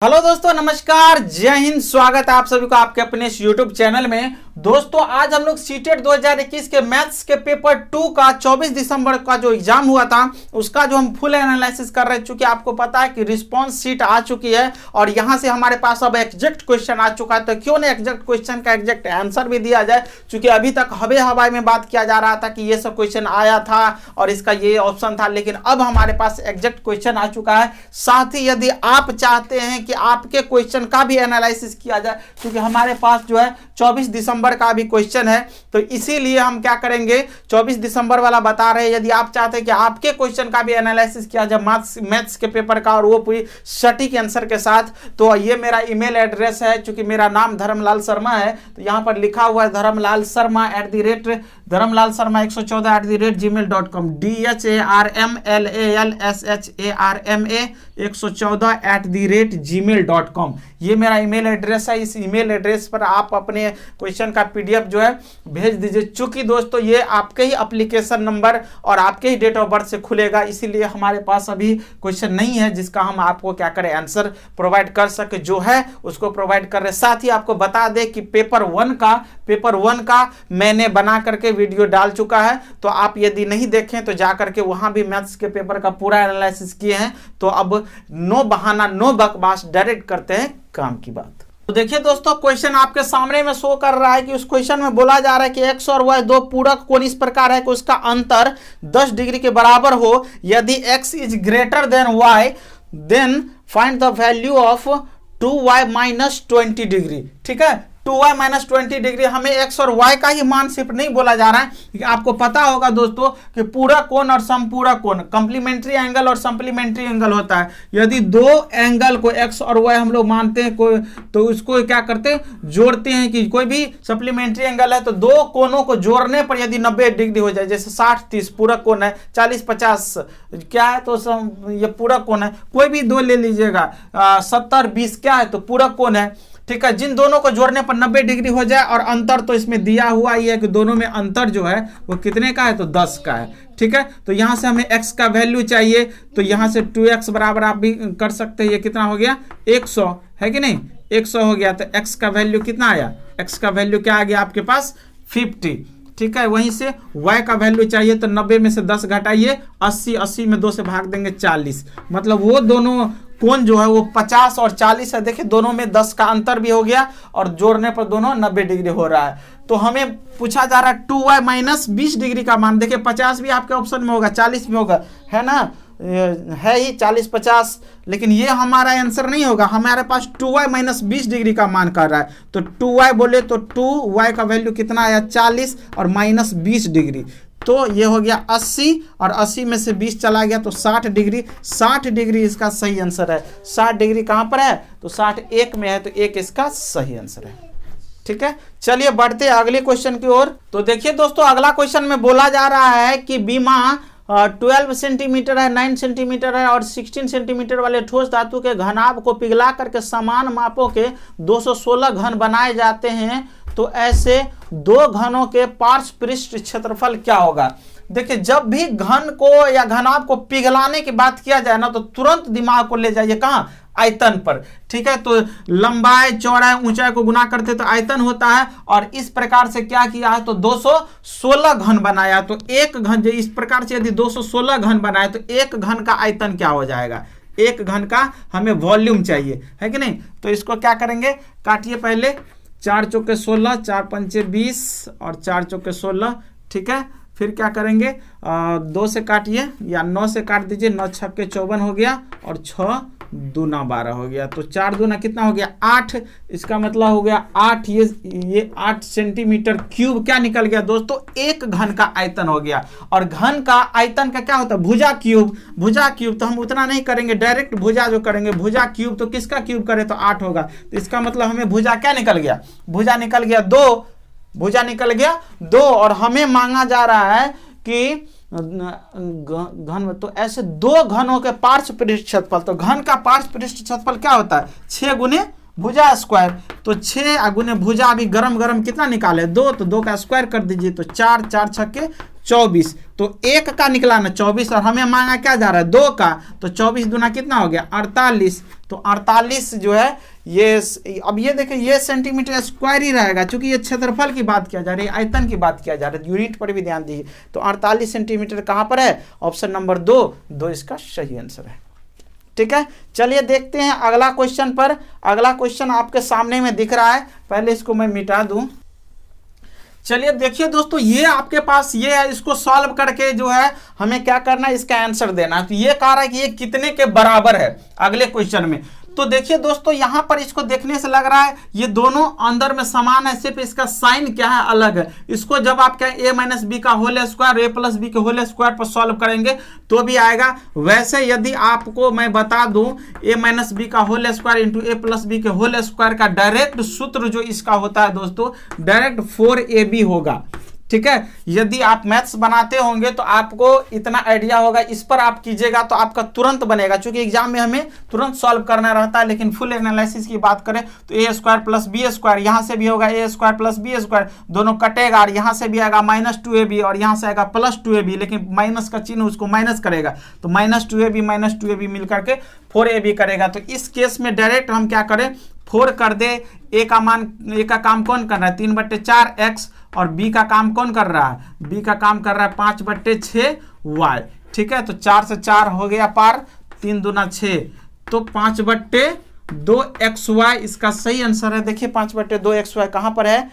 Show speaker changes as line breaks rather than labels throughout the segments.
Hello दोस्तों, नमस्कार, जय हिंद। स्वागत है आप सभी को आपके अपने इस यूट्यूब चैनल में। दोस्तों आज हम लोग सीटेट 2021 के मैथ्स के पेपर 2 का 24 दिसंबर का जो एग्जाम हुआ था उसका जो हम फुल एनालिसिस कर रहे हैं। चूंकि आपको पता है कि रिस्पांस शीट आ चुकी है और यहां से हमारे पास अब एग्जैक्ट क्वेश्चन आ चुका है, तो क्यों नहीं एग्जैक्ट क्वेश्चन का एग्जैक्ट आंसर भी दिया जाए। चूंकि अभी तक हवे हवाई में बात किया जा रहा था कि ये सब क्वेश्चन आया था और इसका ये ऑप्शन था, लेकिन अब हमारे पास एग्जैक्ट क्वेश्चन आ चुका है। साथ ही यदि आप चाहते हैं कि आपके क्वेश्चन का भी एनालिसिस किया जाए, क्योंकि हमारे पास जो है 24 दिसंबर का भी क्वेश्चन है, तो इसीलिए हम क्या करेंगे 24 दिसंबर वाला बता रहे हैं। यदि आप चाहते हैं कि आपके क्वेश्चन का भी एनालिसिस किया जाए मैथ्स के पेपर का, और वो पूरी सटीक आंसर के साथ, तो ये मेरा ईमेल एड्रेस है। चूंकि मेरा नाम धर्मलाल शर्मा है तो यहाँ पर लिखा हुआ है धर्मलाल शर्मा @gmail.com DHARMLALSHARMA114 ये मेरा ईमेल एड्रेस है। इस ईमेल एड्रेस पर आप अपने क्वेश्चन का पीडीएफ जो है भेज दीजिए। चूंकि दोस्तों ये आपके ही एप्लीकेशन नंबर और आपके ही डेट ऑफ बर्थ से खुलेगा, इसीलिए हमारे पास अभी क्वेश्चन नहीं है जिसका हम आपको क्या करें आंसर प्रोवाइड कर सके। जो है उसको प्रोवाइड कर रहे। साथ ही आपको बता दें कि पेपर वन का मैंने बना करके वीडियो डाल चुका है, तो आप यदि नहीं देखें तो जा करके वहां भी मैथ्स के पेपर का पूरा एनालिसिस किए हैं। तो अब नो बहाना नो बकवास, डायरेक्ट करते हैं काम की बात। तो देखिए दोस्तों, क्वेश्चन आपके सामने में शो कर रहा है कि उस क्वेश्चन में बोला जा रहा है कि x और y दो पूरक कोण इस प्रकार है कि उसका अंतर 10 डिग्री के बराबर हो। यदि x is greater than y then find the value of 2y minus 20 degree. ठीक है, 2y माइनस 20 डिग्री, हमें x और y का ही मान सिर्फ नहीं बोला जा रहा है। आपको पता होगा दोस्तों कि पूरक कोण और समपूरक कोण, कंप्लीमेंट्री एंगल और सप्लीमेंट्री एंगल होता है। यदि दो एंगल को x और y हम लोग मानते हैं कोई, तो उसको क्या करते हैं, जोड़ते हैं। कि कोई भी सप्लीमेंट्री एंगल है तो दो कोणों को जोड़ने पर यदि 90 डिग्री हो जाए, जैसे 60-30 पूरक कोण है, 40-50 क्या है तो ये पूरक कोण है। कोई भी दो ले लीजिएगा, 70-20 क्या है तो पूरक कोण है। ठीक है, जिन दोनों को जोड़ने पर 90 डिग्री हो जाए, और अंतर तो इसमें दिया हुआ ही है कि दोनों में अंतर जो है वो कितने का है तो 10 का है। ठीक है, तो यहां से हमें x का वैल्यू चाहिए, तो यहां से 2x बराबर आप भी कर सकते हैं। ये कितना हो गया 100 है कि नहीं, 100 हो गया। तो x का वैल्यू कितना आया, x का वैल्यू क्या आ गया आपके पास 50। ठीक है, वहीं से y का वैल्यू चाहिए तो 90 में से 10 घटाइए, 80 में 2 से भाग देंगे 40। मतलब वो दोनों कोण जो है वो 50 और 40 है। देखिए दोनों में 10 का अंतर भी हो गया और जोड़ने पर दोनों 90 डिग्री हो रहा है। तो हमें पूछा जा रहा है 2y माइनस 20 डिग्री का मान। देखिए 50 भी आपके ऑप्शन में होगा, 40 भी होगा, है ना, है ही 40-50, लेकिन ये हमारा आंसर नहीं होगा। हमारे पास 2y माइनस 20 डिग्री का मान कर रहा है, तो 2y बोले तो 2y का वैल्यू कितना आया 40 और माइनस 20 डिग्री, तो ये हो गया 80 और 80 में से 20 चला गया तो 60 डिग्री। 60 डिग्री इसका सही आंसर है। 60 डिग्री कहां पर है तो 60 एक में है, तो एक इसका सही आंसर है। ठीक है, चलिए बढ़ते हैं अगले क्वेश्चन की ओर। तो देखिए दोस्तों, अगला क्वेश्चन में बोला जा रहा है कि बीमा 12 सेंटीमीटर है, 9 सेंटीमीटर है और 16 सेंटीमीटर वाले ठोस धातु के घनाभ को पिघला करके समान मापों के 216 घन बनाए जाते हैं। तो ऐसे दो घनों के पार्श्व पृष्ठ क्षेत्रफल क्या होगा। देखिए जब भी घन को या घनाभ को पिघलाने की बात किया जाए ना, तो तुरंत दिमाग को ले जाइए कहाँ, आयतन पर। ठीक है, तो लंबाई चौड़ाई ऊंचाई को गुना करते तो आयतन होता है, और इस प्रकार से क्या किया है तो 216 घन बनाया। तो एक घन इस प्रकार से यदि 216 घन बनाए तो एक घन का आयतन क्या हो जाएगा, एक घन का हमें वॉल्यूम चाहिए, है कि नहीं। तो इसको क्या करेंगे, काटिए पहले, 4 चौके 16, 4 पंचे 20 और 4 चौके 16। ठीक है, फिर क्या करेंगे 2 से काटिए या 9 से काट दीजिए, 9 छक्के 54 हो गया और 6 दूना 12 हो गया। तो 4 दूना कितना हो गया 8, इसका मतलब हो गया 8। ये 8 सेंटीमीटर क्यूब क्या निकल गया दोस्तों, एक घन का आयतन हो गया। और घन का आयतन का क्या होता है भुजा क्यूब। भुजा क्यूब तो हम उतना नहीं करेंगे, डायरेक्ट भुजा जो करेंगे, भुजा क्यूब तो किसका क्यूब करे तो 8 होगा। तो इसका मतलब हमें भुजा क्या निकल गया, भुजा निकल गया 2, भुजा निकल गया 2। और हमें मांगा जा रहा है कि घन, तो ऐसे दो घनों के पार्श्व पृष्ठ क्षेत्रफल। तो घन का पार्श्व पृष्ठ क्षेत्रफल क्या होता है 6 गुने भुजा स्क्वायर, तो 6 गुने भुजा अभी गरम गरम कितना निकाले 2, तो 2 का स्क्वायर कर दीजिए, तो 4 4 छक्के 24, तो 1 का निकला ना 24, और हमें मांगा क्या जा रहा है 2 का, तो 24 दूना कितना हो गया 48, तो 48 जो है ये, अब ये देखिए ये सेंटीमीटर स्क्वायर ही रहेगा, क्योंकि ये क्षेत्रफल की बात किया जा रही है, आयतन की बात किया जा रहा है, यूनिट पर भी ध्यान दीजिए। तो 48 सेंटीमीटर कहाँ पर है, ऑप्शन नंबर 2 इसका सही आंसर है। ठीक है, चलिए देखते हैं अगला क्वेश्चन पर। अगला क्वेश्चन आपके सामने में दिख रहा है, पहले इसको मैं मिटा दूं। चलिए देखिए दोस्तों, ये आपके पास ये है, इसको सॉल्व करके जो है हमें क्या करना है, इसका आंसर देना है। तो ये कह रहा है कि ये कितने के बराबर है अगले क्वेश्चन में। तो देखिए दोस्तों, यहां पर इसको देखने से लग रहा है ये दोनों अंदर में समान है, सिर्फ इसका साइन क्या है अलग है। इसको जब आप क्या a माइनस बी का whole square a plus B के होल स्क्वायर पर सॉल्व करेंगे तो भी आएगा। वैसे यदि आपको मैं बता दूं a माइनस बी का whole square into a plus B के होल स्क्वायर का डायरेक्ट सूत्र जो इसका होता है दोस्तों, डायरेक्ट 4ab होगा। ठीक है, यदि आप मैथ्स बनाते होंगे तो आपको इतना आइडिया होगा, इस पर आप कीजिएगा तो आपका तुरंत बनेगा, क्योंकि एग्जाम में हमें तुरंत सॉल्व करना रहता है। लेकिन फुल एनालिसिस की बात करें तो ए स्क्वायर प्लस बी स्क्वायर, यहाँ से भी होगा ए स्क्वायर प्लस बी स्क्वायर, दोनों कटेगा, और यहाँ से भी आएगा -2ab और यहाँ से आएगा +2ab, लेकिन माइनस का चिन्ह उसको माइनस करेगा, तो -2ab मिलकर के 4ab करेगा। तो इस केस में डायरेक्ट हम क्या करें, 4 कर दे, ए का काम कौन कर रहा है 3/4 x, और बी का काम कौन कर रहा है, बी का काम कर रहा है 5/6 y। ठीक है, तो 4 से 4 हो गया पार, 3 दूना 6, तो 5/2 xy इसका सही आंसर है। देखिए 5/2 xy कहाँ पर है,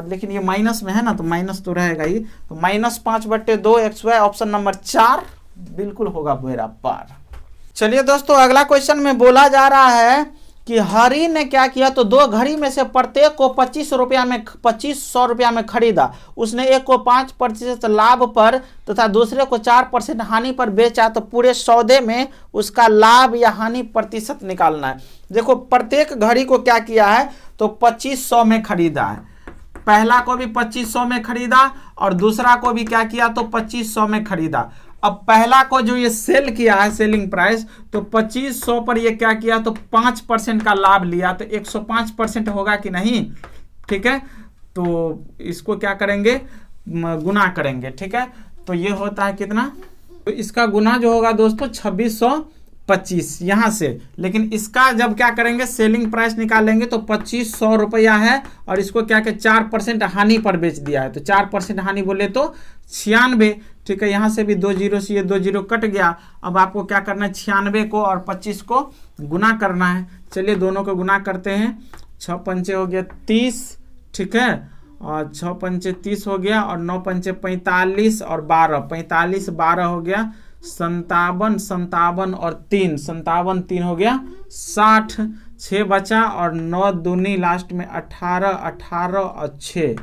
लेकिन ये माइनस में है ना, तो माइनस तो रहेगा ही, तो -5/2 xy ऑप्शन नंबर 4 बिल्कुल होगा मेरा पार। चलिए दोस्तों, अगला क्वेश्चन में बोला जा रहा है कि हरी ने क्या किया, तो 2 घड़ी में से प्रत्येक को 2500 रुपया में खरीदा। उसने एक को 5% लाभ पर तथा दूसरे को 4% हानि पर बेचा, तो पूरे सौदे में उसका लाभ या हानि प्रतिशत निकालना है। देखो प्रत्येक घड़ी को क्या किया है, तो 2500 में खरीदा है, पहला को भी 2500 में खरीदा और दूसरा को भी क्या किया, तो 2500 में खरीदा। अब पहला को जो ये सेल किया है, सेलिंग प्राइस, तो 2500 पर ये क्या किया, तो 5% का लाभ लिया, तो 105% होगा कि नहीं। ठीक है, तो इसको क्या करेंगे, गुना करेंगे। ठीक है, तो ये होता है कितना, तो इसका गुना जो होगा दोस्तों 2625 यहाँ से, लेकिन इसका जब क्या करेंगे सेलिंग प्राइस निकालेंगे तो 2500 रुपया है, और इसको क्या कि 4% हानि पर बेच दिया है, तो 4% हानि बोले तो 96। ठीक है, यहाँ से भी 2 जीरो से ये 2 जीरो कट गया। अब आपको क्या करना है, 96 को और 25 को गुना करना है। चलिए दोनों को गुना करते हैं, 6 पंचे हो गया 30, ठीक है, और 6 पंचे 30 हो गया, और 9 पंचे 45 और 12, 45 12 हो गया 57 और 3 हो गया 60, 6 बचा, और 9 दूनी लास्ट में 18 और 6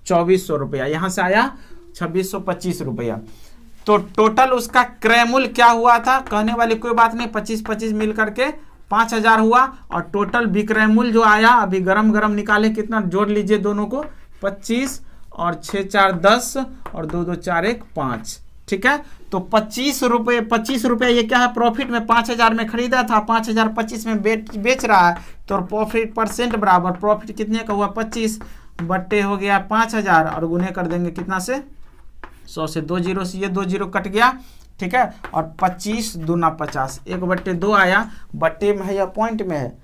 2400 रुपया, यहाँ से आया 2625 रुपया। तो टोटल उसका क्रय मूल्य क्या हुआ था, कहने वाली कोई बात नहीं, 25-25 मिल करके 5000 हुआ, और टोटल विक्रय मूल्य जो आया अभी गरम गरम निकाले, कितना जोड़ लीजिए दोनों को, 25 और 6 4 10 और 2 2 4 1 5। ठीक है, तो 25 रुपये ये क्या है, प्रॉफिट में 5000 में खरीदा था, 5025 में बेच रहा है, तो प्रॉफिट परसेंट बराबर प्रॉफिट कितने का हुआ 25 बट्टे हो गया 5000, और गुने कर देंगे कितना से 100 से, 2 जीरो से ये 2 जीरो कट गया। ठीक है, और 25 दूना 50, 1/2 आया, बट्टे में है या पॉइंट में है,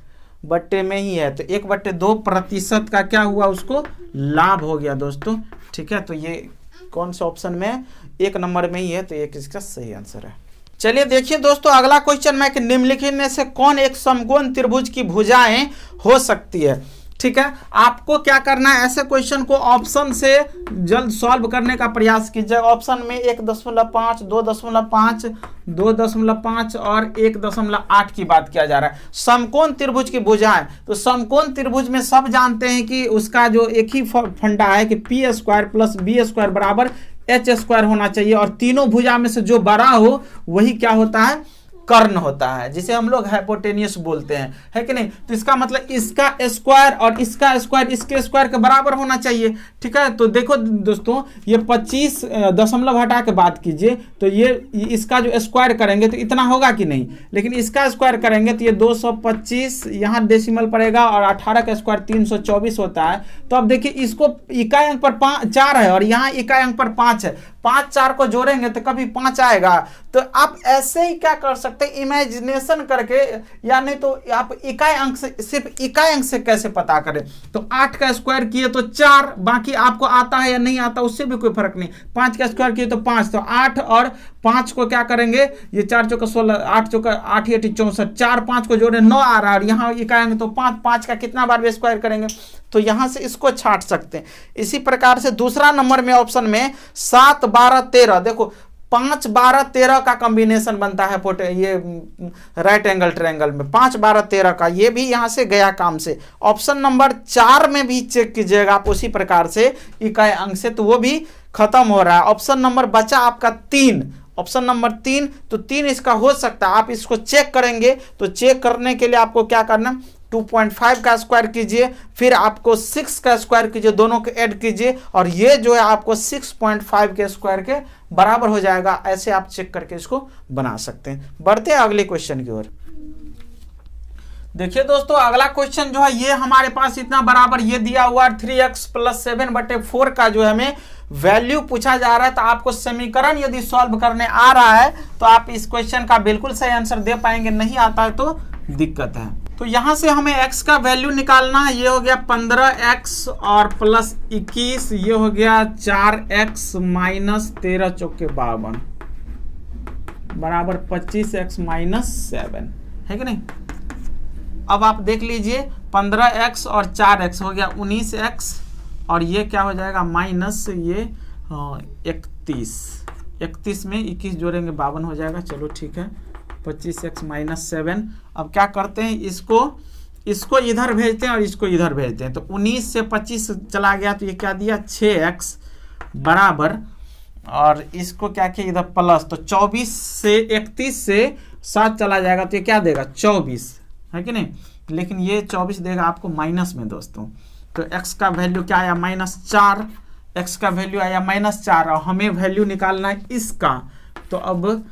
बट्टे में ही है, तो 1/2% का क्या हुआ, उसको लाभ हो गया दोस्तों। ठीक है, तो ये कौन सा ऑप्शन में 1 नंबर में ही है, तो एक इसका सही आंसर है। चलिए देखिए दोस्तों, अगला क्वेश्चन में कि निम्नलिखित में से कौन एक समकोण त्रिभुज की भुजाएं हो सकती है। ठीक है, आपको क्या करना है, ऐसे क्वेश्चन को ऑप्शन से जल्द सॉल्व करने का प्रयास कीजिए। ऑप्शन में 1.5, 2.5, 2.5 और 1.8 की बात किया जा रहा है। समकोण त्रिभुज की भुजाएं, तो समकोण त्रिभुज में सब जानते हैं कि उसका जो एक ही फंडा है कि p² + b² बराबर h² होना चाहिए, और तीनों भुजा में से जो बड़ा हो वही क्या होता है, कर्ण होता है, जिसे हम लोग हाइपोटेनियस बोलते हैं, है कि नहीं। तो इसका मतलब इसका स्क्वायर और इसका स्क्वायर इसके स्क्वायर के बराबर होना चाहिए, ठीक है। तो देखो दोस्तों, ये 25 दशमलव हटा के बात कीजिए, तो ये इसका जो स्क्वायर करेंगे तो इतना होगा कि नहीं, लेकिन इसका स्क्वायर करेंगे तो ये 225 यहाँ डेसिमल पड़ेगा और 18 का स्क्वायर 324 होता है। तो अब देखिए, इसको इकाई अंक पर 4 है और यहाँ इकाई अंक पर 5 है, 5 4 को जोड़ेंगे तो कभी 5 आएगा। तो आप ऐसे ही क्या कर सकते हैं, इमेजिनेशन करके, या नहीं तो आप इकाई अंक से, सिर्फ इकाई अंक से कैसे पता करें। तो 8 का स्क्वायर किए तो 4, बाकी आपको आता है या नहीं आता उससे भी कोई फर्क नहीं। 5 का स्क्वायर किए तो 5, तो 8 और 5 को क्या करेंगे, ये 4 चौका 16, 8 चौका 8 8 64, 4 5 को जोड़े 9 आ रहा है, और यहाँ इकाई अंक तो 5, 5 का कितना बार भी स्क्वायर करेंगे, तो यहाँ से इसको छांट सकते हैं। इसी प्रकार से दूसरा नंबर में ऑप्शन में 7 12 13, देखो 5 12 13 का कॉम्बिनेशन बनता है ये राइट एंगल ट्रायंगल में, 5 12 13 का, ये भी यहाँ से गया काम से। ऑप्शन नंबर 4 में भी चेक कीजिएगा आप उसी प्रकार से इकाई अंक से, तो वो भी खत्म हो रहा है। ऑप्शन नंबर बचा आपका 3, ऑप्शन नंबर 3, तो 3 इसका हो सकता है। आप इसको चेक करेंगे, तो चेक करने के लिए आपको क्या करना, 2.5 का स्क्वायर कीजिए, फिर आपको 6 का स्क्वायर कीजिए, दोनों को ऐड कीजिए, और ये जो है आपको 6.5 के स्क्वायर के बराबर हो जाएगा। ऐसे आप चेक करके इसको बना सकते हैं। बढ़ते हैं अगले क्वेश्चन की ओर। देखिए दोस्तों, अगला क्वेश्चन जो है ये हमारे पास इतना बराबर ये दिया हुआ 3x + 7/4 का जो है हमें वैल्यू पूछा जा रहा है। तो आपको समीकरण यदि सॉल्व करने आ रहा है तो आप इस क्वेश्चन का बिल्कुल सही आंसर दे पाएंगे, नहीं आता है तो दिक्कत है। तो यहां से हमें x का वैल्यू निकालना है, ये हो गया 15x और प्लस 21, ये हो गया 4x माइनस 13 चौके 52 बराबर 25x माइनस 7, है कि नहीं। अब आप देख लीजिए, 15x और 4x हो गया 19x, और ये क्या हो जाएगा माइनस ये 31 में 21 जोड़ेंगे 52 हो जाएगा। चलो ठीक है, 25x माइनस 7। अब क्या करते हैं, इसको इधर भेजते हैं और इसको इधर भेजते हैं। तो 19 से 25 चला गया, तो ये क्या दिया 6x बराबर, और इसको क्या किया इधर प्लस, तो 24 से 31 से 7 चला जाएगा, तो ये क्या देगा 24, है कि नहीं। लेकिन ये 24 देगा आपको माइनस में दोस्तों। तो x का वैल्यू क्या आया -4, x का वैल्यू आया -4, और हमें वैल्यू निकालना है इसका। तो अब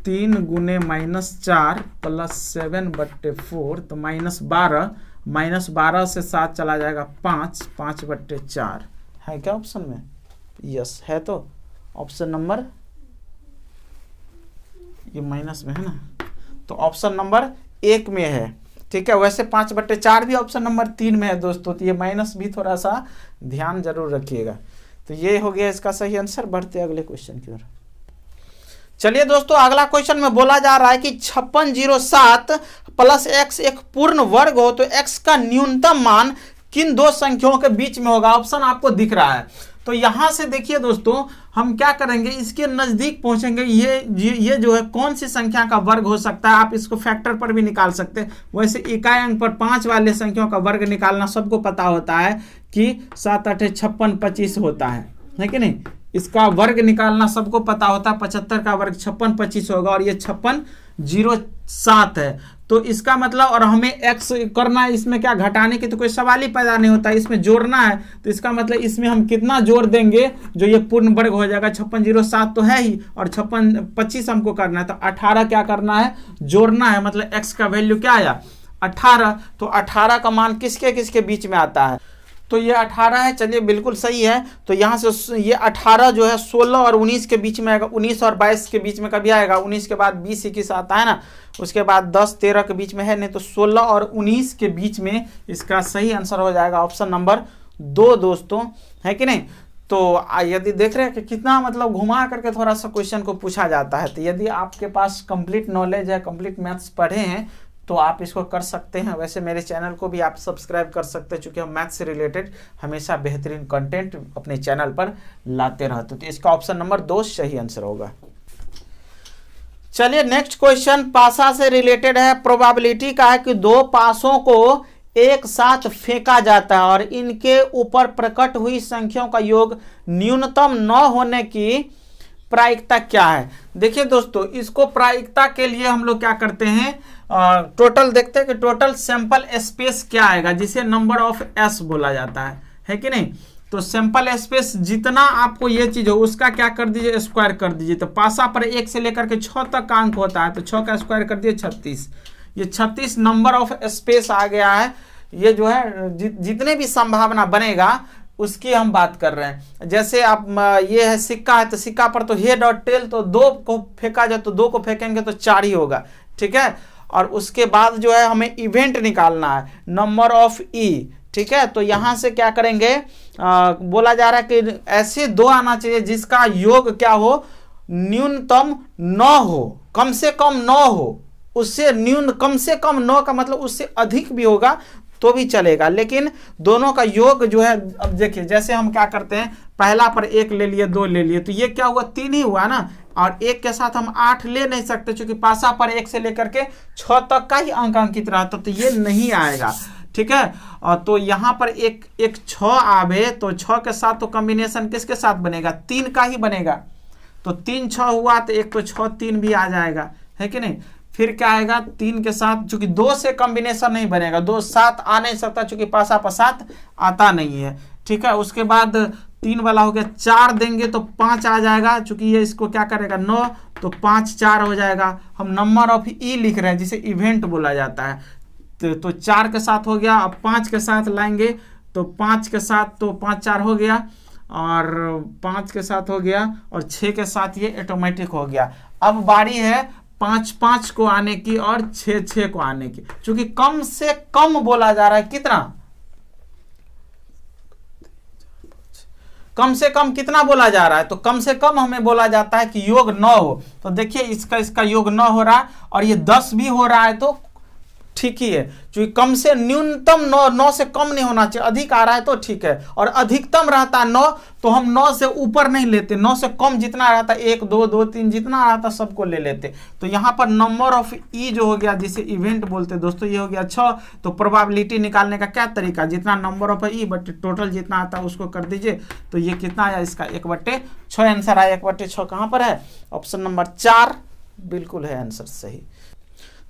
3 गुने -4 प्लस 7/4, तो -12 से 7 चला जाएगा 5/4 है क्या ऑप्शन में, यस है। तो ऑप्शन नंबर ये माइनस में है ना, तो ऑप्शन नंबर 1 में है, ठीक है। वैसे 5/4 भी ऑप्शन नंबर 3 में है दोस्तों, तो ये माइनस भी थोड़ा सा ध्यान जरूर रखिएगा। तो ये हो गया इसका सही आंसर। बढ़ते अगले क्वेश्चन की ओर। चलिए दोस्तों, अगला क्वेश्चन में बोला जा रहा है कि 5607 प्लस x एक पूर्ण वर्ग हो तो x का न्यूनतम मान किन दो संख्याओं के बीच में होगा। ऑप्शन आपको दिख रहा है। तो यहां से देखिए दोस्तों, हम क्या करेंगे, इसके नजदीक पहुंचेंगे। ये जो है कौन सी संख्या का वर्ग हो सकता है, आप इसको फैक्टर पर भी निकाल सकते हैं। वैसे इकाई अंक पर 5 वाले संख्याओं का वर्ग निकालना सबको पता होता है कि 7 8 56 25 होता है कि नहीं। इसका वर्ग निकालना सबको पता होता है, 75 का वर्ग 56 25 होगा, और ये 56 07 है। तो इसका मतलब, और हमें x करना है, इसमें क्या घटाने की तो कोई सवाल ही पैदा नहीं होता, इसमें जोड़ना है। तो इसका मतलब इसमें हम कितना जोड़ देंगे जो ये पूर्ण वर्ग हो जाएगा। 56 07 तो है ही, और 56 25 हमको करना है, तो 18 क्या करना है, जोड़ना है। मतलब x का वैल्यू क्या आया 18। तो 18 का मान किसके किसके बीच में आता है, तो ये 18 है। चलिए बिल्कुल सही है। तो यहाँ से ये 18 जो है 16 और 19 के बीच में आएगा, 19 और 22 के बीच में कभी आएगा, 19 के बाद 20 21 आता है ना, उसके बाद 10 13 के बीच में है नहीं। तो 16 और 19 के बीच में इसका सही आंसर हो जाएगा ऑप्शन नंबर 2 दोस्तों, है कि नहीं। तो यदि देख रहे हैं कि कितना मतलब घुमा करके थोड़ा सा क्वेश्चन को पूछा जाता है। तो यदि आपके पास कंप्लीट नॉलेज है, कंप्लीट मैथ्स पढ़े हैं, तो आप इसको कर सकते हैं। वैसे मेरे चैनल को भी आप सब्सक्राइब कर सकते हैं, क्योंकि हम मैथ्स से रिलेटेड हमेशा बेहतरीन कंटेंट अपने चैनल पर लाते रहते हैं। तो इसका ऑप्शन नंबर 2 सही आंसर होगा। चलिए नेक्स्ट क्वेश्चन पासा से रिलेटेड है। प्रोबेबिलिटी का है कि 2 पासों को एक साथ फेंका जाता है और इनके ऊपर प्रकट हुई संख्याओं का योग न्यूनतम न होने की प्रायिकता क्या है। देखिए दोस्तों, इसको प्रायिकता के लिए हम लोग क्या करते हैं, टोटल देखते हैं कि टोटल सैंपल स्पेस क्या आएगा, जिसे नंबर ऑफ एस बोला जाता है कि नहीं। तो सैंपल स्पेस जितना आपको ये चीज हो उसका क्या कर दीजिए, स्क्वायर कर दीजिए। तो पासा पर 1 से लेकर के 6 तक का अंक होता है, तो 6 का स्क्वायर कर दिए 36। ये 36 नंबर ऑफ स्पेस आ गया है। ये जो है जितने भी संभावना बनेगा उसकी हम बात कर रहे हैं। जैसे आप ये है सिक्का है, तो सिक्का पर तो हेड और टेल, तो 2 को फेंका जाए तो 2 को फेंकेंगे तो 4 ही होगा, ठीक है। और उसके बाद जो है हमें इवेंट निकालना है, नंबर ऑफ ई, ठीक है। तो यहाँ से क्या करेंगे, बोला जा रहा है कि ऐसे 2 आना चाहिए जिसका योग क्या हो, न्यूनतम 9 हो, कम से कम 9 हो। उससे कम से कम 9 का मतलब उससे अधिक भी होगा तो भी चलेगा, लेकिन दोनों का योग जो है, अब देखिए जैसे हम क्या करते हैं, पहला पर 1 ले लिए, 2 ले लिए, तो ये क्या हुआ, 3 ही हुआ ना। और 1 के साथ हम 8 ले नहीं सकते, क्योंकि पासा पर 1 से लेकर के 6 तक का ही अंक अंकित रहता, तो ये नहीं आएगा, ठीक है। और तो यहाँ पर एक 6 आवे, तो 6 के साथ तो कॉम्बिनेशन किसके साथ बनेगा, 3 का ही बनेगा। तो 3 6 हुआ, तो एक तो 6 3 भी आ जाएगा, है कि नहीं। फिर क्या आएगा, 3 के साथ, चूंकि 2 से कॉम्बिनेशन नहीं बनेगा, 2 7 आ नहीं सकता, चूंकि पासा पर 7 आता नहीं है, ठीक है। उसके बाद 3 वाला हो गया, 4 देंगे तो 5 आ जाएगा, चूंकि ये इसको क्या करेगा 9, तो 5 4 हो जाएगा। हम नंबर ऑफ ई लिख रहे हैं, जिसे इवेंट बोला जाता है। तो 4 के साथ हो गया, अब 5 के साथ लाएंगे, तो 5 के साथ तो 5 4 हो गया, और 5 के साथ हो गया, और 6 के साथ ये ऑटोमेटिक हो गया। अब बारी है 5 5 को आने की और 6 6 को आने की, क्योंकि कम से कम बोला जा रहा है, कितना, कम से कम कितना बोला जा रहा है, तो कम से कम हमें बोला जाता है कि योग 9 हो। तो देखिए इसका योग 9 हो रहा है, और ये 10 भी हो रहा है, तो ठीक ही है, क्योंकि कम से न्यूनतम 9 से कम नहीं होना चाहिए, अधिक आ रहा है तो ठीक है। और अधिकतम रहता है 9, तो हम 9 से ऊपर नहीं लेते, 9 से कम जितना रहता है 1 2 2 3 जितना रहता सबको ले लेते। तो यहाँ पर नंबर ऑफ ई जो हो गया, जिसे इवेंट बोलते हैं दोस्तों, ये हो गया 6। तो प्रोबेबिलिटी निकालने का क्या तरीका, जितना number of E but total जितना आता है उसको कर दीजिए। तो ये कितना आया, इसका 1/6 आंसर आया। 1/6 कहाँ पर है, ऑप्शन नंबर 4 बिल्कुल है आंसर सही।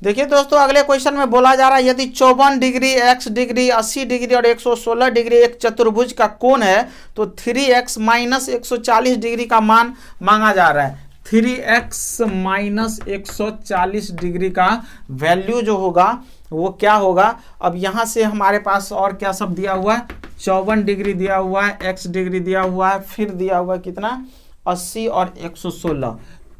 देखिए दोस्तों, अगले क्वेश्चन में बोला जा रहा है, यदि 54 डिग्री, x डिग्री, 80 डिग्री और 116 डिग्री एक चतुर्भुज का कोण है, तो 3x माइनस 140 डिग्री का मान मांगा जा रहा है। 3x माइनस 140 डिग्री का वैल्यू जो होगा वो क्या होगा। अब यहाँ से हमारे पास और क्या सब दिया हुआ है, 54 डिग्री दिया हुआ है, x डिग्री दिया हुआ है, फिर दिया हुआ है कितना, 80 और 116।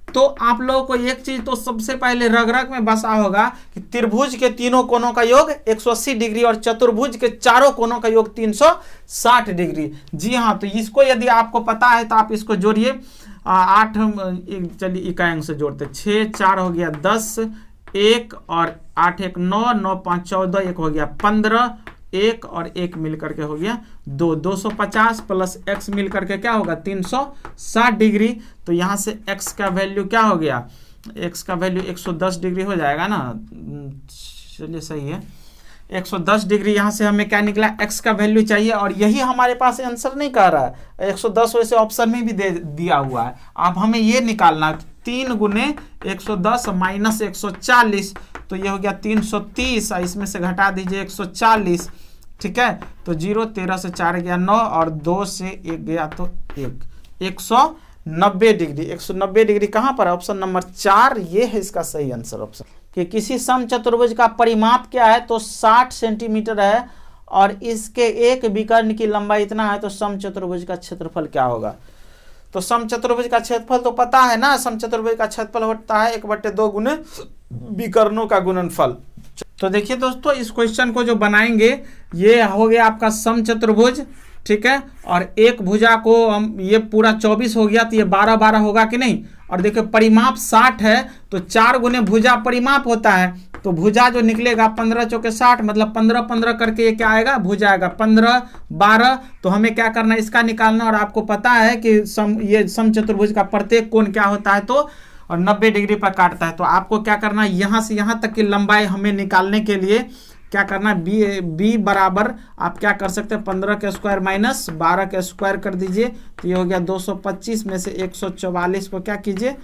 तो आप लोगों को एक चीज तो सबसे पहले रग रग में बसा होगा कि त्रिभुज के तीनों कोनों का योग 180 डिग्री और चतुर्भुज के चारों कोनों का योग 360 डिग्री। जी हाँ, तो इसको यदि आपको पता है तो आप इसको जोड़िए। 8 चलिए इकाई से जोड़ते, 6 4 हो गया 10, 1 और 8 1 9, 9 5 14, 1 हो गया 15, 1 और 1 मिलकर के हो गया 2, 250 प्लस x मिलकर के क्या होगा 360 डिग्री। तो यहाँ से x का वैल्यू क्या हो गया, x का वैल्यू 110 डिग्री हो जाएगा ना। चलिए सही है, 110 डिग्री। यहाँ से हमें क्या निकला, x का वैल्यू चाहिए, और यही हमारे पास आंसर नहीं कह रहा है। 110 वैसे ऑप्शन में भी दे दिया हुआ है। अब हमें ये निकालना 3 गुने 110 माइनस 140, तो ये हो गया 330, इसमें से घटा दीजिए 140, ठीक है। तो 0 13 से 4 गया 9, और 2 से 1 गया तो 1, 190 डिग्री। 190 डिग्री कहाँ पर है, ऑप्शन नंबर 4, ये है इसका सही आंसर ऑप्शन। कि किसी समचतुर्भुज का परिमाप क्या है, तो 60 सेंटीमीटर है, और इसके एक विकर्ण की लंबाई इतना है, तो समचतुर्भुज का क्षेत्रफल क्या होगा। तो समचतुर्भुज का क्षेत्रफल तो पता है ना, समचतुर्भुज का क्षेत्रफल होता है 1/2 गुने विकर्णों का गुणनफल। तो देखिए दोस्तों, इस क्वेश्चन को जो बनाएंगे, ये हो गया आपका समचतुर्भुज, ठीक है। और एक भुजा को हम, ये पूरा 24 हो गया, तो ये 12 12 होगा कि नहीं। और देखिए परिमाप 60 है, तो 4 गुने भुजा परिमाप होता है, तो भुजा जो निकलेगा 15 चौके 60, मतलब 15 15 करके ये क्या आएगा, भुजा आएगा 15 12। तो हमें क्या करना है, इसका निकालना। और आपको पता है कि ये समचतुर्भुज का प्रत्येक कोण क्या होता है, तो और 90 डिग्री पर काटता है। तो आपको क्या करना है, यहाँ से यहाँ तक की लंबाई हमें निकालने के लिए क्या करना है, बी बराबर आप क्या कर सकते हैं 15 के स्क्वायर माइनस 12 के स्क्वायर कर दीजिए, तो ये हो गया 225 में से 144 को क्या कीजिए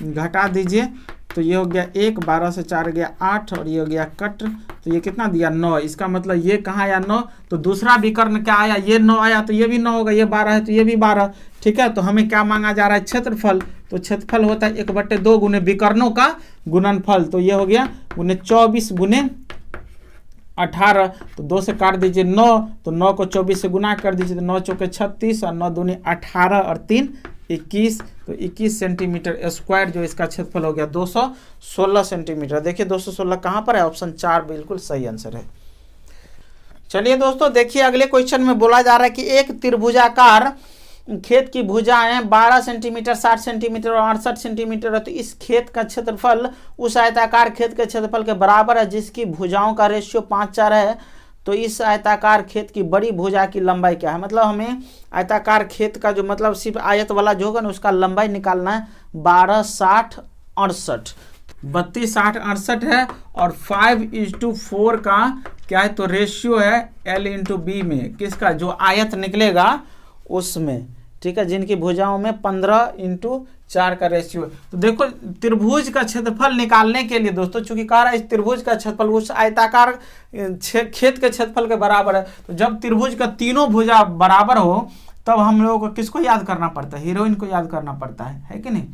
घटा दीजिए, तो ये हो गया 1, 12 से 4 गया 8 और ये हो गया कट, तो ये कितना दिया 9। इसका मतलब ये कहाँ आया 9, तो दूसरा विकर्ण क्या आया, ये 9 आया तो ये भी 9 होगा, ये 12 है तो ये भी 12। ठीक है, तो हमें क्या मांगा जा रहा है क्षेत्रफल, तो क्षेत्रफल होता है 1/2 गुने विकर्णों का गुणनफल, तो ये हो गया गुने 24 गुने 18, तो 2 से काट दीजिए 9, तो 9 को 24 से गुना कर दीजिए, तो 9 चौके 36 और 9 दूनी 18 और 3 21, तो 21 सेंटीमीटर स्क्वायर जो इसका क्षेत्रफल हो गया 216 सेंटीमीटर। देखिए 216 कहाँ पर है, ऑप्शन 4 बिल्कुल सही आंसर है। चलिए दोस्तों देखिए अगले क्वेश्चन में बोला जा रहा है कि एक त्रिभुजाकार खेत की भुजाएं 12 सेंटीमीटर 60 सेंटीमीटर और 68 सेंटीमीटर है, तो इस खेत का क्षेत्रफल उस आयताकार खेत के क्षेत्रफल के बराबर है जिसकी भुजाओं का रेशियो 5:4 है। तो इस आयताकार खेत की बड़ी भुजा की लंबाई क्या है, मतलब हमें आयताकार खेत का जो मतलब सिर्फ आयत वाला जो होगा ना उसका लंबाई निकालना है 12, 60, 68, 32, 60, 68 है, और 5:4 का क्या है तो रेशियो है L/B में, किसका जो आयत निकलेगा उसमें। ठीक है, जिनकी भुजाओं में 15:4 का रेशियो है। तो देखो त्रिभुज का क्षेत्रफल निकालने के लिए दोस्तों चूंकि कह रहा है इस त्रिभुज का क्षेत्रफल उस आयताकार खेत के क्षेत्रफल के बराबर है, तो जब त्रिभुज का तीनों भुजा बराबर हो तब हम लोगों को किसको याद करना पड़ता है, हीरोइन को याद करना पड़ता है कि नहीं,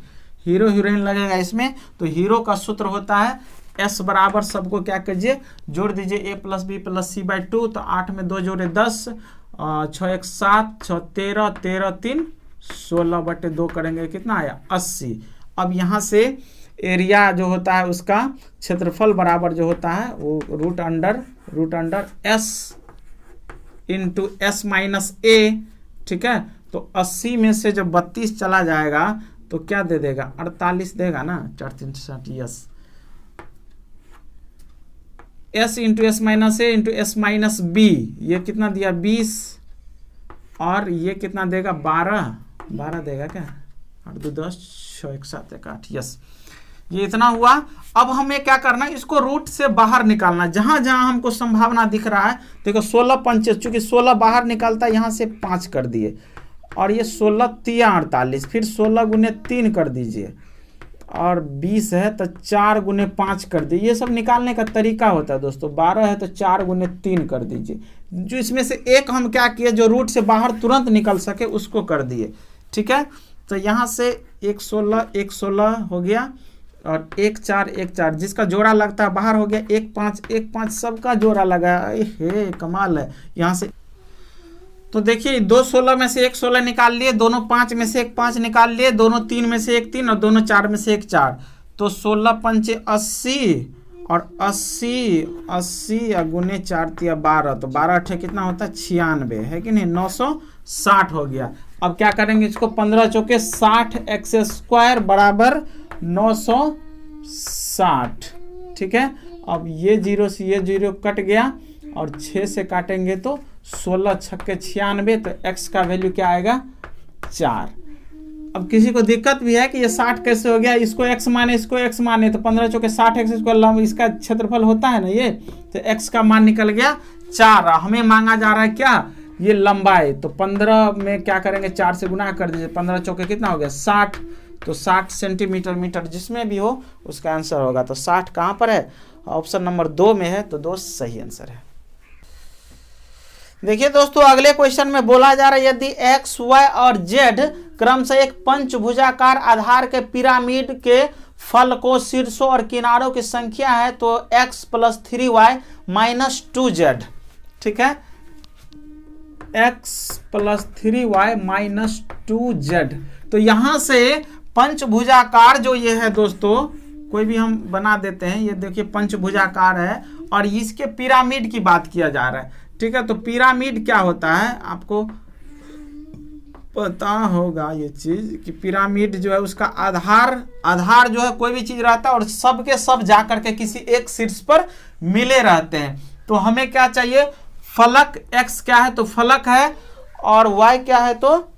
हीरो हीरोइन लगेगा इसमें। तो हीरो का सूत्र होता है S बराबर सबको क्या कीजिए जोड़ दीजिए A + B + C/2, तो 8 में 2 जोड़े 10, 6 1 7, 6 13, 13 3 16/2 करेंगे कितना आया 80। अब यहाँ से एरिया जो होता है उसका क्षेत्रफल बराबर जो होता है वो root under S × S - A। ठीक है, तो 80 में से जब 32 चला जाएगा तो क्या दे देगा 48 देगा ना, 4 3 60 yes. S × S - A × S - B ये कितना दिया 20 और ये कितना देगा 12 देगा क्या, 8 2 10 6 1 7 1 8 यस, ये इतना हुआ। अब हमें क्या करना है इसको रूट से बाहर निकालना, जहां जहां हमको संभावना दिख रहा है। देखो 16 पंचे चूंकि 16 बाहर निकालता है यहाँ से 5 कर दिए, और ये 16 3 48, फिर 16 × 3 कर दीजिए, और 20 है तो 4 × 5 कर दीजिए। ये सब निकालने का तरीका होता है दोस्तों। 12 है तो 4 × 3 कर दीजिए, जो इसमें से एक हम क्या किए जो रूट से बाहर तुरंत निकल सके उसको कर दिए। ठीक है, तो यहाँ से 1 16 हो गया, और 1 4 1 4 जिसका जोड़ा लगता है बाहर हो गया, 1 5 1 5 सबका जोड़ा लगा है, कमाल है। यहाँ से तो देखिए 2 16 में से 1 16 निकाल लिए, दोनों 5 में से 1 5 निकाल लिए, दोनों 3 में से 1 3 और दोनों 4 में से 1 4, तो 16 पंचे 80 और 80 गुने 4 × 12, तो 12 अठे कितना होता है 96 है कि नहीं, 960 हो गया। अब क्या करेंगे इसको 15 चौके 60 x² बराबर 960। ठीक है, अब ये 0 से ये 0 कट गया, और 6 से काटेंगे तो 16 छक्के 96, तो x का वैल्यू क्या आएगा 4। अब किसी को दिक्कत भी है कि ये 60 कैसे हो गया, इसको x माने इसको x माने, तो 15 चौके 60 x² इसका क्षेत्रफल होता है ना ये, तो x का मान निकल गया 4। हमें मांगा जा रहा है क्या ये लंबाई, तो 15 में क्या करेंगे 4 से गुना कर दीजिए, 15 चौके कितना हो गया 60, तो 60 सेंटीमीटर मीटर जिसमें भी हो उसका आंसर होगा। तो 60 कहाँ पर है, ऑप्शन नंबर 2 में है, तो 2 सही आंसर है। देखिए दोस्तों अगले क्वेश्चन में बोला जा रहा है यदि x, y और z क्रमशः एक पंचभुजाकार आधार के पिरामिड के फलकों शीर्षों और किनारों की संख्या है, तो x + 3y - 2z। ठीक है, x + 3y - 2z। तो यहां से पंचभुजाकार जो ये है दोस्तों, कोई भी हम बना देते हैं, ये देखिए पंचभुजाकार है और इसके पिरामिड की बात किया जा रहा है। ठीक है, तो पिरामिड क्या होता है आपको पता होगा ये चीज कि पिरामिड जो है उसका आधार जो है कोई भी चीज रहता है और सब के सब जा करके किसी एक शीर्ष पर मिले रहते हैं। तो हमें क्या चाहिए, फलक x क्या है तो फलक है, और y क्या है तो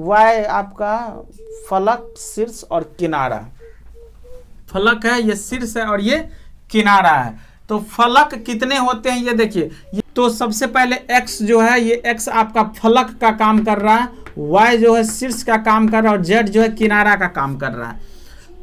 y आपका फलक शीर्ष और किनारा। फलक है ये शीर्ष है और ये किनारा है। तो फलक कितने होते हैं ये देखिए। तो सबसे पहले x जो है ये x आपका फलक का काम कर रहा है, y जो है शीर्ष का काम कर रहा है और z जो है किनारा का काम कर रहा है।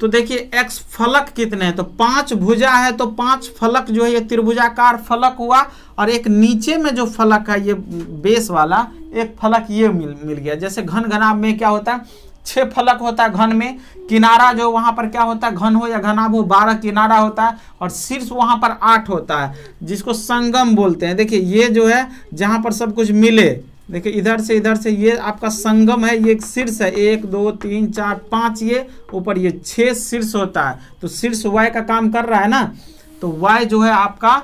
तो देखिए x फलक कितने हैं, तो 5 भुजा है तो 5 फलक जो है ये त्रिभुजाकार फलक हुआ, और एक नीचे में जो फलक है ये बेस वाला एक फलक ये मिल गया। जैसे घन घनाभ में क्या होता है 6 फलक होता है घन में, किनारा जो वहां पर क्या होता है घन हो या घनाभ हो 12 किनारा होता है, और शीर्ष वहां पर 8 होता है जिसको संगम बोलते हैं। देखिए ये जो है जहां पर सब कुछ मिले, देखिए इधर से ये आपका संगम है, ये एक शीर्ष है 1 2 3 4 5 ये ऊपर ये 6 शीर्ष होता है। तो शीर्ष y का काम कर रहा है ना, तो y जो है आपका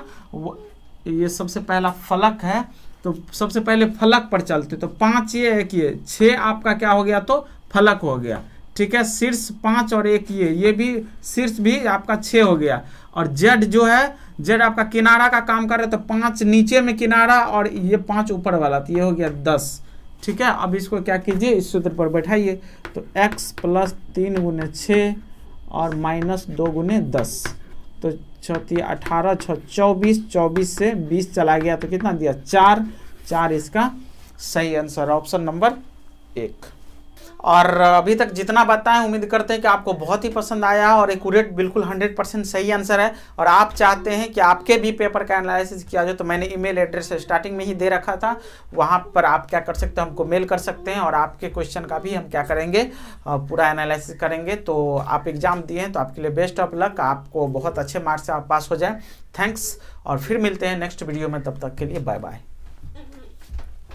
ये सबसे पहला फलक है। तो सबसे पहले फलक पर चलते, तो 5 ये 1 ये 6 आपका क्या हो गया तो फलक हो गया, ठीक है। शीर्ष 5 और 1 ये भी शीर्ष भी आपका 6 हो गया, और z जो है z आपका किनारा का काम कर रहा है, तो 5 नीचे में किनारा और ये 5 ऊपर वाला, तो ये हो गया 10, ठीक है। अब इसको क्या कीजिए इस सूत्र पर बैठाइए, तो x प्लस 3 गुने 6 और माइनस 2 गुने 10, तो 18 24, 24 से 20 चला गया तो कितना दिया 4 इसका सही आंसर ऑप्शन नंबर 1। और अभी तक जितना बताएं उम्मीद करते हैं कि आपको बहुत ही पसंद आया है और एक्यूरेट बिल्कुल 100% सही आंसर है। और आप चाहते हैं कि आपके भी पेपर का एनालिसिस किया जाए, तो मैंने ईमेल एड्रेस स्टार्टिंग में ही दे रखा था, वहां पर आप क्या कर सकते हैं हमको मेल कर सकते हैं, और आपके क्वेश्चन का भी हम क्या करेंगे पूरा एनालिसिस करेंगे। तो आप एग्जाम दिए हैं तो आपके लिए बेस्ट ऑफ लक, आपको बहुत अच्छे मार्क्स से आप पास हो जाए। थैंक्स, और फिर मिलते हैं नेक्स्ट वीडियो में, तब तक के लिए बाय बाय।